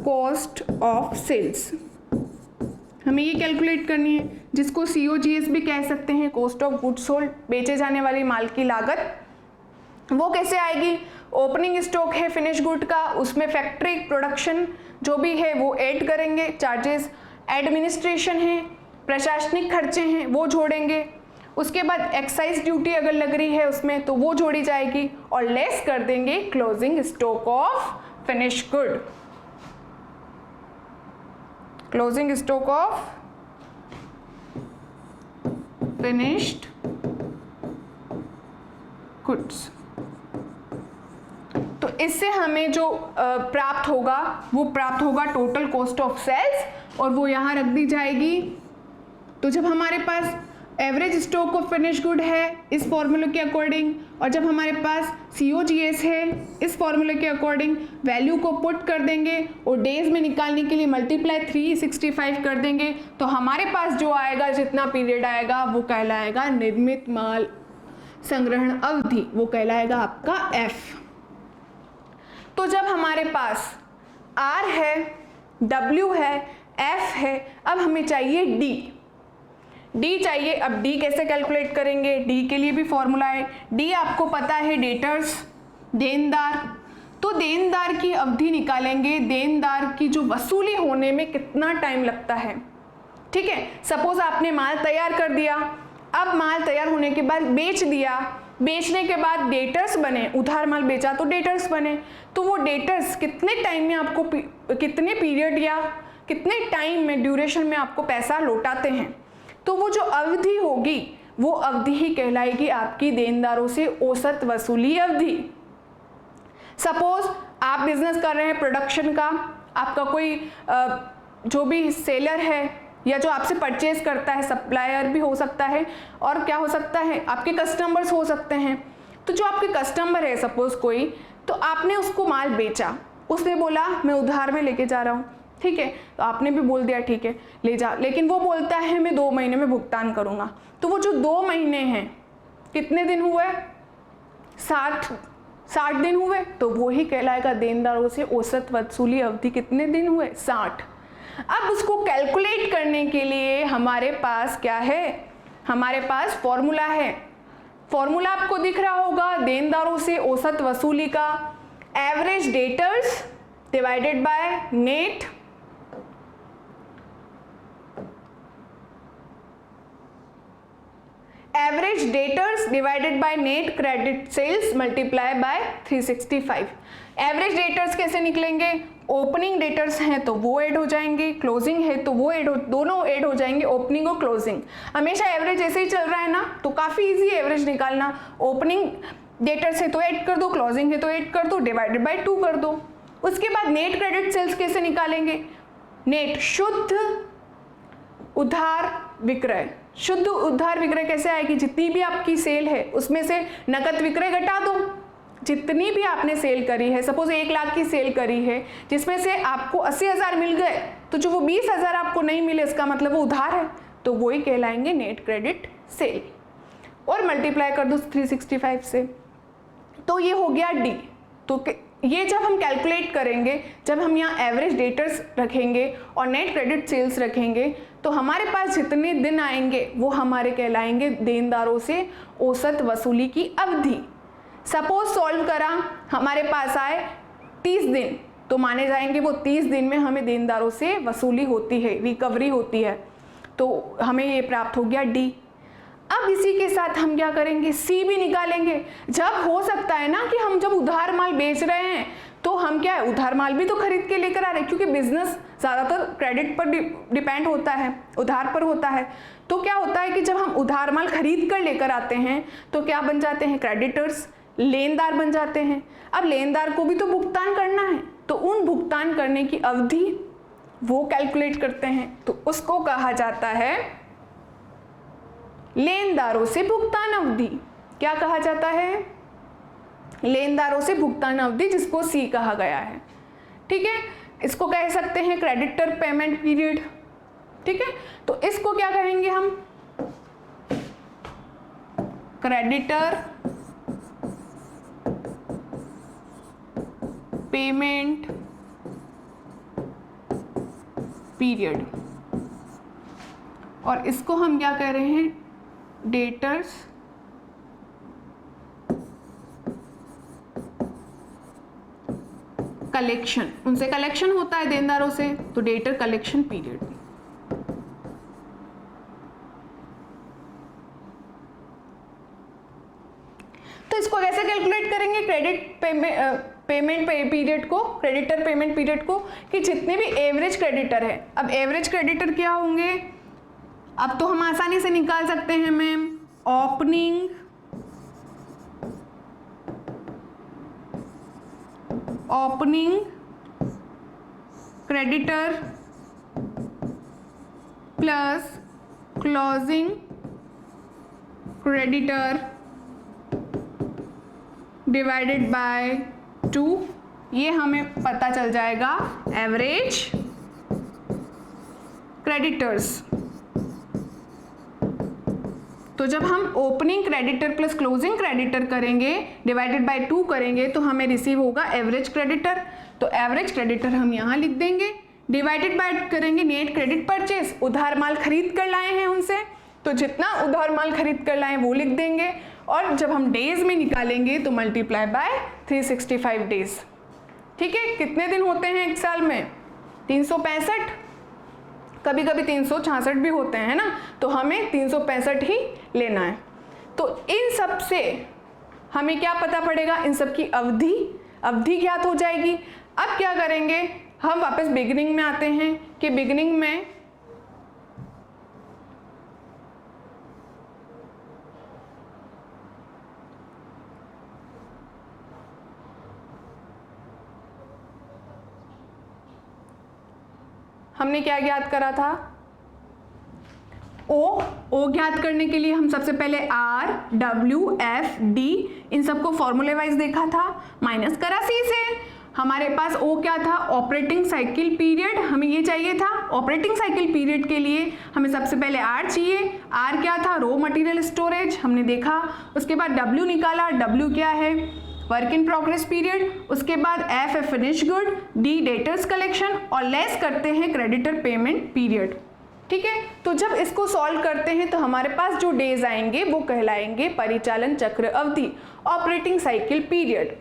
कॉस्ट ऑफ सेल्स हमें ये कैलकुलेट करनी है, जिसको COGS भी कह सकते हैं, कॉस्ट ऑफ गुड्स सोल्ड, बेचे जाने वाले माल की लागत। वो कैसे आएगी? ओपनिंग स्टॉक है फिनिश गुड का, उसमें फैक्ट्री प्रोडक्शन जो भी है वो ऐड करेंगे, चार्जेस, एडमिनिस्ट्रेशन है, प्रशासनिक खर्चे हैं वो जोड़ेंगे, उसके बाद एक्साइज ड्यूटी अगर लग रही है उसमें तो वो जोड़ी जाएगी, और लेस कर देंगे closing stock of finish good. Closing stock of finished goods. तो इससे हमें जो प्राप्त होगा वो प्राप्त होगा टोटल कॉस्ट ऑफ सेल्स, और वो यहाँ रख दी जाएगी। तो जब हमारे पास average stock of finish good है इस फॉर्मूले के अकॉर्डिंग, और जब हमारे पास COGS है इस फॉर्मूले के अकॉर्डिंग, वैल्यू को पुट कर देंगे और डेज में निकालने के लिए मल्टीप्लाई 365 कर देंगे, तो हमारे पास जो आएगा, जितना पीरियड आएगा वो कहलाएगा निर्मित माल संग्रहण अवधि, वो कहलाएगा आपका F। तो जब हमारे पास R है, W है, F है, अब हमें चाहिए D चाहिए। अब D कैसे कैलकुलेट करेंगे? D के लिए भी फॉर्मूला है। D आपको पता है डेटर्स, देनदार। तो देनदार की अवधि निकालेंगे, देनदार की जो वसूली होने में कितना टाइम लगता है। ठीक है, सपोज आपने माल तैयार कर दिया, अब माल तैयार होने के बाद बेच दिया, बेचने के बाद डेटर्स बने, उधार माल बेचा तो डेटर्स बने, तो वो डेटर्स कितने टाइम में आपको कितने पीरियड या कितने टाइम में ड्यूरेशन में आपको पैसा लौटाते हैं, तो वो जो अवधि होगी वो अवधि ही कहलाएगी आपकी देनदारों से औसत वसूली अवधि। सपोज आप बिजनेस कर रहे हैं प्रोडक्शन का, आपका कोई जो भी सेलर है या जो आपसे परचेज करता है, सप्लायर भी हो सकता है, और क्या हो सकता है, आपके कस्टमर्स हो सकते हैं। तो जो आपके कस्टमर है सपोज कोई, तो आपने उसको माल बेचा, उसने बोला मैं उधार में लेके जा रहा हूँ, ठीक है, तो आपने भी बोल दिया ठीक है ले जा, लेकिन वो बोलता है मैं 2 महीने में भुगतान करूँगा। तो वो जो 2 महीने हैं, कितने दिन हुए? 60 दिन हुए, तो वो ही कहलाएगा देनदारों से औसत वसूली अवधि कितने दिन हुए? 60। अब उसको कैलकुलेट करने के लिए हमारे पास क्या है? हमारे पास फॉर्मूला है। फॉर्मूला आपको दिख रहा होगा, देनदारों से औसत वसूली का average debtors divided by net average debtors divided by net credit sales multiply by 365। Average debtors कैसे निकलेंगे? ओपनिंग डेटर्स हैं तो वो ऐड हो जाएंगे, क्लोजिंग है तो वो दोनों ऐड हो जाएंगे, ओपनिंग और क्लोजिंग। हमेशा एवरेज ऐसे ही चल रहा है ना, तो काफ़ी इजी है एवरेज निकालना। ओपनिंग डेटर्स है तो ऐड कर दो, क्लोजिंग है तो ऐड कर दो, डिवाइडेड बाय 2 कर दो। उसके बाद नेट क्रेडिट सेल्स कैसे निकालेंगे? नेट शुद्ध उधार विक्रय। शुद्ध उधार विक्रय कैसे आएगी? जितनी भी आपकी सेल है उसमें से नकद विक्रय घटा दो, जितनी भी आपने सेल करी है, सपोज 1 लाख की सेल करी है, जिसमें से आपको 80,000 मिल गए, तो जो वो 20,000 आपको नहीं मिले इसका मतलब वो उधार है, तो वो ही कहलाएंगे नेट क्रेडिट सेल, और मल्टीप्लाई कर दो 365 से, तो ये हो गया डी। तो ये जब हम कैलकुलेट करेंगे, जब हम यहाँ एवरेज डेटर्स रखेंगे और नेट क्रेडिट सेल्स रखेंगे, तो हमारे पास जितने दिन आएंगे वो हमारे कहलाएंगे देनदारों से औसत वसूली की अवधि। सपोज सॉल्व करा, हमारे पास आए 30 दिन, तो माने जाएंगे वो 30 दिन में हमें देनदारों से वसूली होती है, रिकवरी होती है, तो हमें ये प्राप्त हो गया डी। अब इसी के साथ हम क्या करेंगे? सी भी निकालेंगे। जब हो सकता है ना कि हम जब उधार माल बेच रहे हैं तो हम क्या है, उधार माल भी तो खरीद के लेकर आ रहे हैं, क्योंकि बिजनेस ज़्यादातर क्रेडिट पर डिपेंड होता है, उधार पर होता है। तो क्या होता है कि जब हम उधार माल खरीद कर लेकर आते हैं तो क्या बन जाते हैं, क्रेडिटर्स, लेनदार बन जाते हैं। अब लेनदार को भी तो भुगतान करना है, तो उन भुगतान करने की अवधि वो कैलकुलेट करते हैं, तो उसको कहा जाता है लेनदारों से भुगतान अवधि। क्या कहा जाता है, लेनदारों से भुगतान अवधि, जिसको सी कहा गया है। ठीक है, इसको कह सकते हैं क्रेडिटर पेमेंट पीरियड। ठीक है, तो इसको क्या कहेंगे हम, क्रेडिटर पेमेंट पीरियड, और इसको हम क्या कह रहे हैं, डेटर्स कलेक्शन। उनसे कलेक्शन होता है देनदारों से, तो डेटर कलेक्शन पीरियड। तो इसको कैसे कैलकुलेट करेंगे, क्रेडिट पेमेंट पीरियड को, क्रेडिटर पेमेंट पीरियड को, कि जितने भी एवरेज क्रेडिटर है। अब एवरेज क्रेडिटर क्या होंगे, अब तो हम आसानी से निकाल सकते हैं ma'am, opening creditor plus closing creditor divided by 2, ये हमें पता चल जाएगा एवरेज क्रेडिटर्स। तो जब हम opening creditor plus closing creditor करेंगे डिवाइडेड बाय 2 करेंगे तो हमें रिसीव होगा एवरेज क्रेडिटर। तो एवरेज क्रेडिटर हम यहाँ लिख देंगे, डिवाइडेड बाय करेंगे नेट क्रेडिट परचेस, उधार माल खरीद कर लाए हैं उनसे, तो जितना उधार माल खरीद कर लाए वो लिख देंगे, और जब हम डेज में निकालेंगे तो मल्टीप्लाई बाय 365 डेज। ठीक है, कितने दिन होते हैं एक साल में, 365, कभी कभी 366 भी होते हैं ना, तो हमें 365 ही लेना है। तो इन सब से हमें क्या पता पड़ेगा, इन सब की अवधि ज्ञात हो जाएगी। अब क्या करेंगे, हम वापस बिगिनिंग में आते हैं कि बिगिनिंग में हमने क्या ज्ञात करा था, ओ ज्ञात करने के लिए हम सबसे पहले आर, डब्ल्यू, एफ, डी इन सबको फॉर्मूले वाइज देखा था, माइनस करा सी से। हमारे पास ओ क्या था, ऑपरेटिंग साइकिल पीरियड, हमें ये चाहिए था। ऑपरेटिंग साइकिल पीरियड के लिए हमें सबसे पहले आर चाहिए, आर क्या था, रॉ मटेरियल स्टोरेज, हमने देखा। उसके बाद डब्ल्यू निकाला, डब्ल्यू क्या है, वर्क इन प्रोग्रेस पीरियड। उसके बाद एफ है finish good, D debtors collection, और लेस करते हैं क्रेडिटर पेमेंट पीरियड। ठीक है, तो जब इसको सॉल्व करते हैं तो हमारे पास जो डेज आएंगे वो कहलाएंगे परिचालन चक्र अवधि, ऑपरेटिंग साइकिल पीरियड।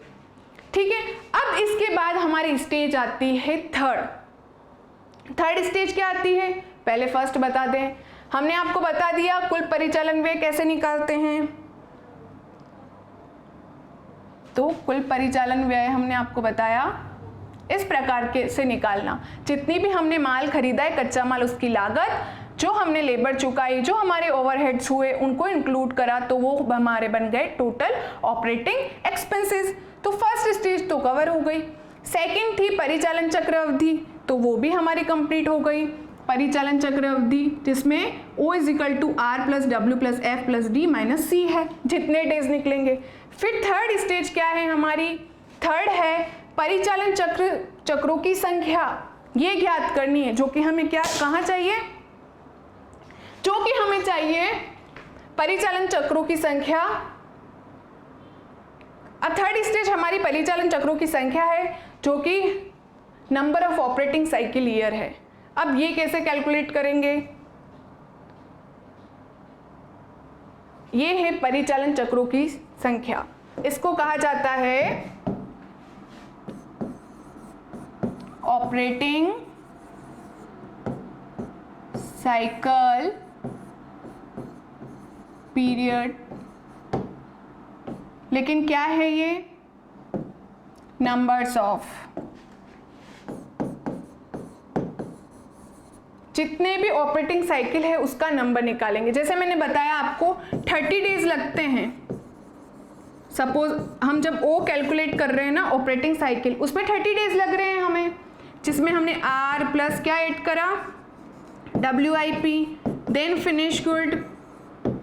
ठीक है, अब इसके बाद हमारी स्टेज आती है थर्ड स्टेज क्या आती है, पहले फर्स्ट बता दें। हमने आपको बता दिया कुल परिचालन व्यय कैसे निकालते हैं, तो कुल परिचालन व्यय हमने आपको बताया इस प्रकार के से निकालना, जितनी भी हमने माल खरीदा है कच्चा माल उसकी लागत, जो हमने लेबर चुकाई, जो हमारे ओवरहेड्स हुए उनको इंक्लूड करा, तो वो हमारे बन गए टोटल ऑपरेटिंग एक्सपेंसेस। तो फर्स्ट स्टेज तो कवर हो गई। सेकंड थी परिचालन चक्र अवधि, तो वो भी हमारी कंप्लीट हो गई। परिचालन चक्र अवधि जिसमें O = R + W + F + D - C है, जितने डेज निकलेंगे। फिर थर्ड स्टेज क्या है हमारी, थर्ड है परिचालन चक्रों की संख्या, ये ज्ञात करनी है, जो कि हमें क्या कहाँ चाहिए, जो कि हमें चाहिए परिचालन चक्रों की संख्या। अब थर्ड स्टेज हमारी परिचालन चक्रों की संख्या है, जो कि number of operating cycle year है। अब ये कैसे कैलकुलेट करेंगे, ये है परिचालन चक्रों की संख्या, इसको कहा जाता है ऑपरेटिंग साइकिल पीरियड। लेकिन क्या है ये, नंबर्स ऑफ, जितने भी ऑपरेटिंग साइकिल है उसका नंबर निकालेंगे। जैसे मैंने बताया आपको 30 डेज लगते हैं। सपोज हम जब ओ कैलकुलेट कर रहे हैं ना ऑपरेटिंग साइकिल, उसमें 30 डेज लग रहे हैं हमें, जिसमें हमने आर प्लस क्या ऐड करा, WIP, देन फिनिश गुड,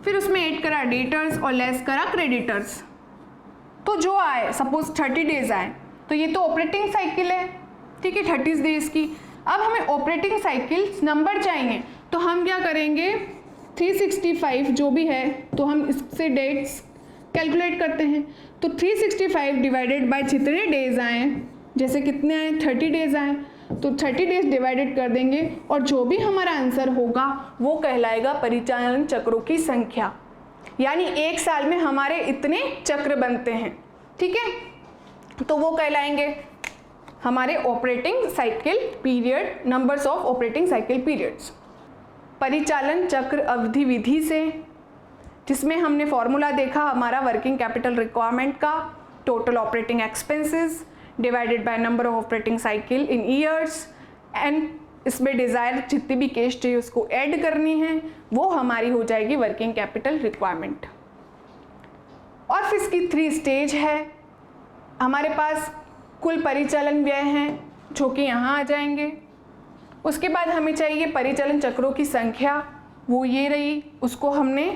फिर उसमें ऐड करा डेटर्स और लेस करा क्रेडिटर्स। तो जो आए सपोज 30 डेज आए तो ये तो ऑपरेटिंग साइकिल है, ठीक है, 30 डेज की। अब हमें ऑपरेटिंग साइकिल नंबर चाहिए, तो हम क्या करेंगे, 365 जो भी है तो हम इससे डेट्स कैलकुलेट करते हैं। तो 365 डिवाइडेड बाय जितने डेज आए, जैसे कितने आए 30 डेज आए, तो 30 डेज डिवाइडेड कर देंगे और जो भी हमारा आंसर होगा वो कहलाएगा परिचालन चक्रों की संख्या। यानी एक साल में हमारे इतने चक्र बनते हैं, ठीक है, तो वो कहलाएंगे हमारे operating cycle period, numbers of operating cycle periods. परिचालन चक्र अवधि विधि से, जिसमें हमने फॉर्मूला देखा हमारा वर्किंग कैपिटल रिक्वायरमेंट का, total operating expenses divided by number of operating cycle in years, and इसमें डिज़ायर जितनी भी केस चाहिए उसको ऐड करनी है, वो हमारी हो जाएगी वर्किंग कैपिटल रिक्वायरमेंट। और फिर इसकी 3 स्टेज है। हमारे पास कुल परिचालन व्यय हैं जो कि यहाँ आ जाएंगे। उसके बाद हमें चाहिए परिचालन चक्रों की संख्या, वो ये रही, उसको हमने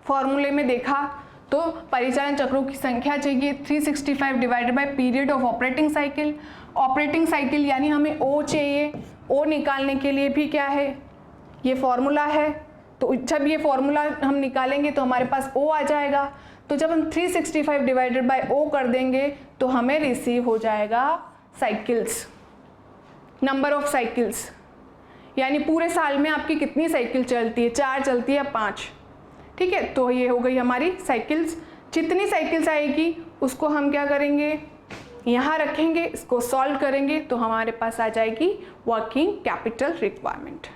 फॉर्मूले में देखा। तो परिचालन चक्रों की संख्या चाहिए 365 divided by period of operating cycle. Operating cycle यानी हमें ओ चाहिए, ओ निकालने के लिए भी क्या है, ये फॉर्मूला है। तो जब ये फॉर्मूला हम निकालेंगे तो हमारे पास ओ आ जाएगा। तो जब हम 365 डिवाइडेड बाय ओ कर देंगे तो हमें रिसीव हो जाएगा साइकिल्स, नंबर ऑफ साइकिल्स, यानी पूरे साल में आपकी कितनी साइकिल चलती है, 4 चलती है या 5, ठीक है। तो ये हो गई हमारी साइकिल्स। जितनी साइकिल्स आएगी उसको हम क्या करेंगे, यहाँ रखेंगे, इसको सॉल्व करेंगे तो हमारे पास आ जाएगी वर्किंग कैपिटल रिक्वायरमेंट।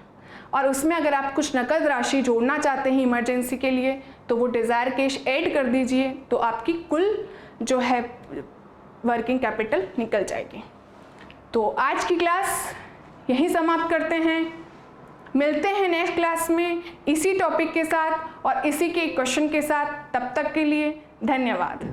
और उसमें अगर आप कुछ नकद राशि जोड़ना चाहते हैं इमरजेंसी के लिए तो वो डिज़ायर कैश ऐड कर दीजिए, तो आपकी कुल जो है वर्किंग कैपिटल निकल जाएगी। तो आज की क्लास यहीं समाप्त करते हैं। मिलते हैं नेक्स्ट क्लास में इसी टॉपिक के साथ और इसी के क्वेश्चन के साथ। तब तक के लिए धन्यवाद।